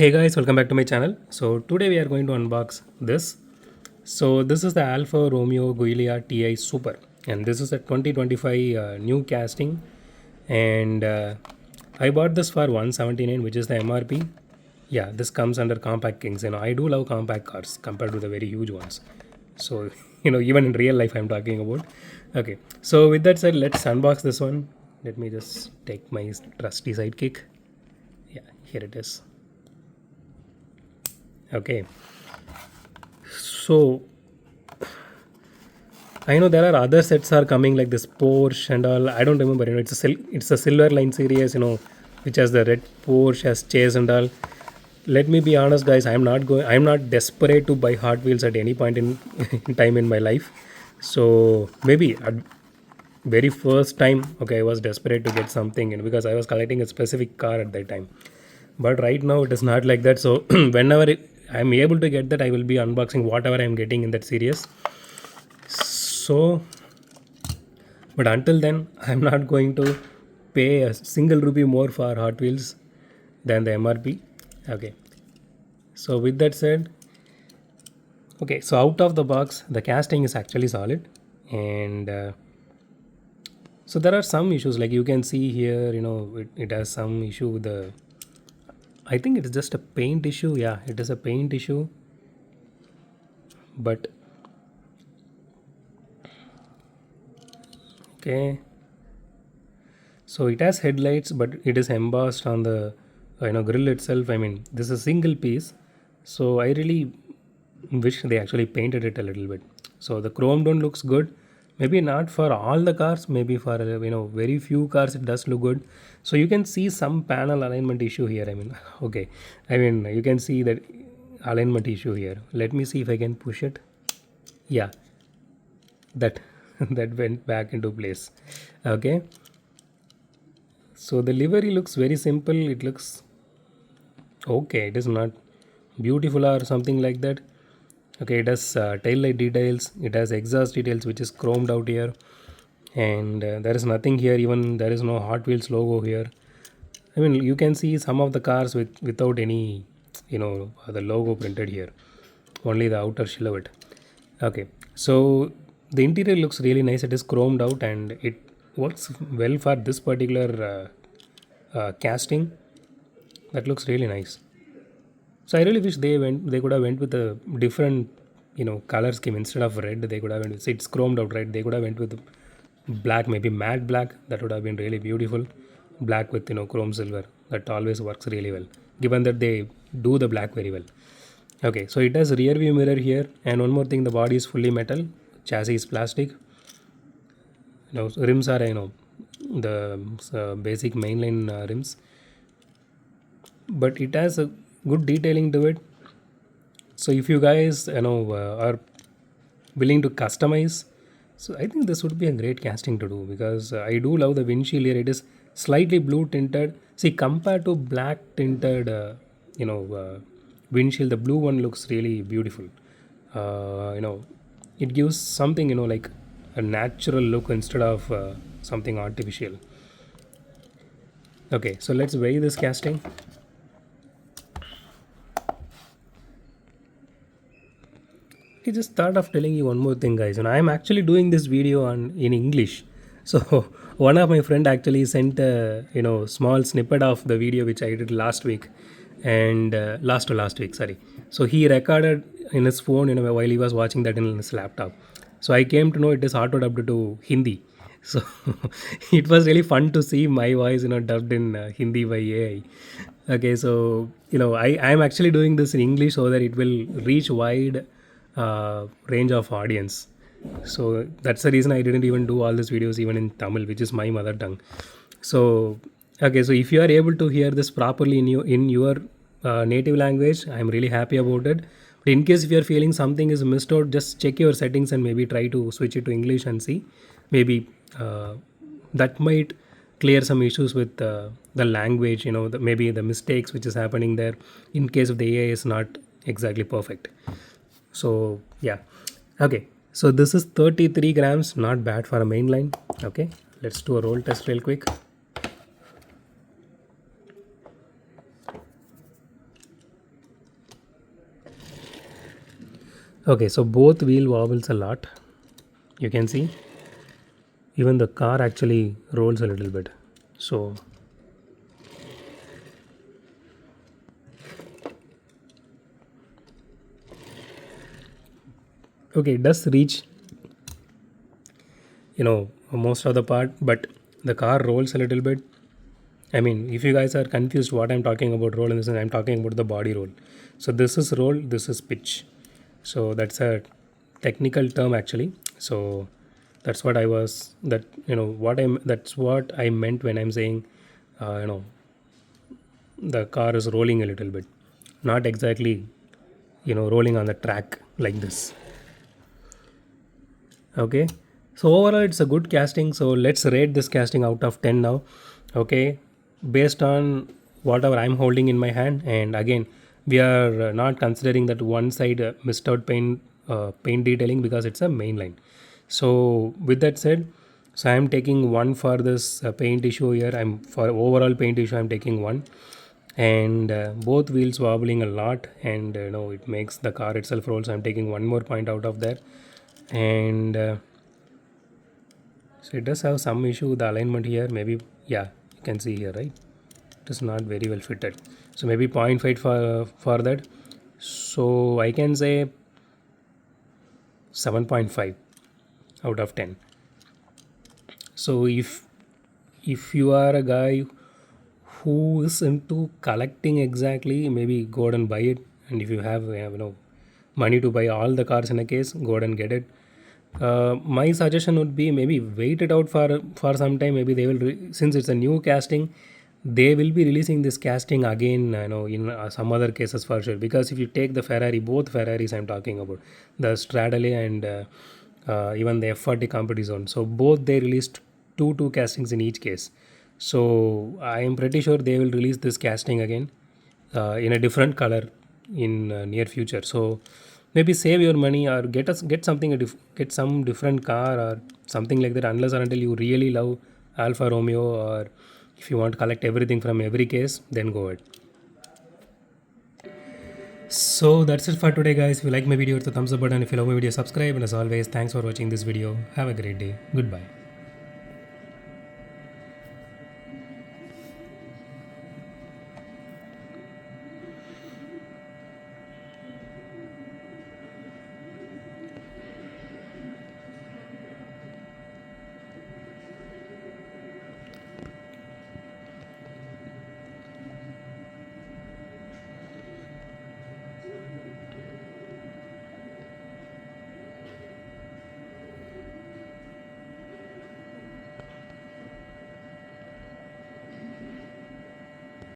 Hey guys, welcome back to my channel. So today we are going to unbox this. So this is the Alfa Romeo GIULIA TI Super, and this is a 2025 new casting, and I bought this for 179, which is the MRP. Yeah, this comes under compact kings. I do love compact cars compared to the very huge ones. So even in real life I'm talking about. Okay, so with that said, let's unbox this one. Let me just take my trusty sidekick. Yeah, here it is. Okay, so I know there are other sets are coming like this Porsche and all. I don't remember. It's a silver line series. Which has the red Porsche has chase and all. Let me be honest, guys. I'm not desperate to buy Hot Wheels at any point in, in time in my life. So maybe at very first time, okay, I was desperate to get something, because I was collecting a specific car at that time. But right now it is not like that. So whenever I'm able to get that, I will be unboxing whatever I'm getting in that series. So, but until then, I'm not going to pay a single rupee more for Hot Wheels than the MRP. Okay. So with that said, okay, so out of the box, the casting is actually solid, and so there are some issues like you can see here. It has some issue with the. I think it is just a paint issue. Yeah, it is a paint issue, but okay. So it has headlights, but it is embossed on the grill itself. I mean, this is a single piece, so I really wish they actually painted it a little bit. So the chrome tone looks good. Maybe not for all the cars. Maybe for very few cars it does look good. So you can see some panel alignment issue here. I mean, okay. I mean you can see that alignment issue here. Let me see if I can push it. Yeah, that that went back into place. Okay. So the livery looks very simple. It looks okay. It is not beautiful or something like that. Okay, it has tail light details. It has exhaust details, which is chromed out here, and there is nothing here. Even there is no Hot Wheels logo here. I mean, you can see some of the cars without any, the logo printed here. Only the outer silhouette. Okay, so the interior looks really nice. It is chromed out and it works well for this particular casting. That looks really nice. So I really wish they could have went with a different color scheme instead of red. They could have went with, it's chromed out, right? They could have went with black, maybe matte black. That would have been really beautiful. Black with chrome silver. That always works really well. Given that they do the black very well. Okay, so it has rear view mirror here, and one more thing, the body is fully metal, chassis is plastic. Rims are the basic mainline rims, but it has a good detailing to it. So if you guys are willing to customize, so I think this would be a great casting to do, because I do love the windshield here. It is slightly blue tinted. See, compared to black tinted windshield, the blue one looks really beautiful. It gives something like a natural look instead of something artificial. Okay, so let's weigh this casting. I just thought of telling you one more thing, guys. I'm actually doing this video in English. So one of my friend actually sent a small snippet of the video which I did last week, and last week, sorry. So he recorded in his phone, while he was watching that in his laptop. So I came to know it is auto dubbed to Hindi. So it was really fun to see my voice, dubbed in Hindi by AI. Okay, so I'm actually doing this in English so that it will reach wide range of audience. So that's the reason I didn't even do all these videos even in Tamil, which is my mother tongue. So okay, so if you are able to hear this properly in your native language, I'm really happy about it. But in case if you're feeling something is missed out, just check your settings and maybe try to switch it to English and see. Maybe that might clear some issues with the language, maybe the mistakes which is happening there in case of the AI is not exactly perfect. So yeah, okay, so this is 33 grams, not bad for a mainline. Okay, let's do a roll test real quick. Okay, so both wheel wobbles a lot. You can see even the car actually rolls a little bit. So okay, it does reach, most of the part, but the car rolls a little bit. I mean, if you guys are confused what I'm talking about roll in this, I'm talking about the body roll. So this is roll, this is pitch. So that's a technical term actually. So that's what I was that what I'm that's what I meant when I'm saying the car is rolling a little bit, not exactly rolling on the track like this. Okay, so overall it's a good casting, so let's rate this casting out of 10 now. Okay, based on whatever I'm holding in my hand, and again we are not considering that one side missed out paint detailing because it's a main line. So with that said, so I'm taking one for this paint issue here. I'm for overall paint issue I'm taking one, and both wheels wobbling a lot, and it makes the car itself roll, so I'm taking one more point out of there. And so it does have some issue with the alignment here, maybe. Yeah, you can see here, right? It is not very well fitted, so maybe point 0.5 for that. So I can say 7.5 out of 10. So if you are a guy who is into collecting exactly, maybe go ahead and buy it. And if you have money to buy all the cars in a case, go ahead and get it. My suggestion would be maybe wait it out for some time. Maybe they will since it's a new casting, they will be releasing this casting again, in some other cases for sure. Because if you take the Ferrari, both Ferraris I'm talking about, the Stradale and even the F40 competition, so both they released two castings in each case. So I am pretty sure they will release this casting again in a different color in near future. So maybe save your money or get something get some different car or something like that, unless or until you really love Alfa Romeo, or if you want to collect everything from every case, then go ahead. So that's it for today, guys. If you like my video, hit the thumbs up button. If you love my video, subscribe. And as always, thanks for watching this video. Have a great day. Goodbye.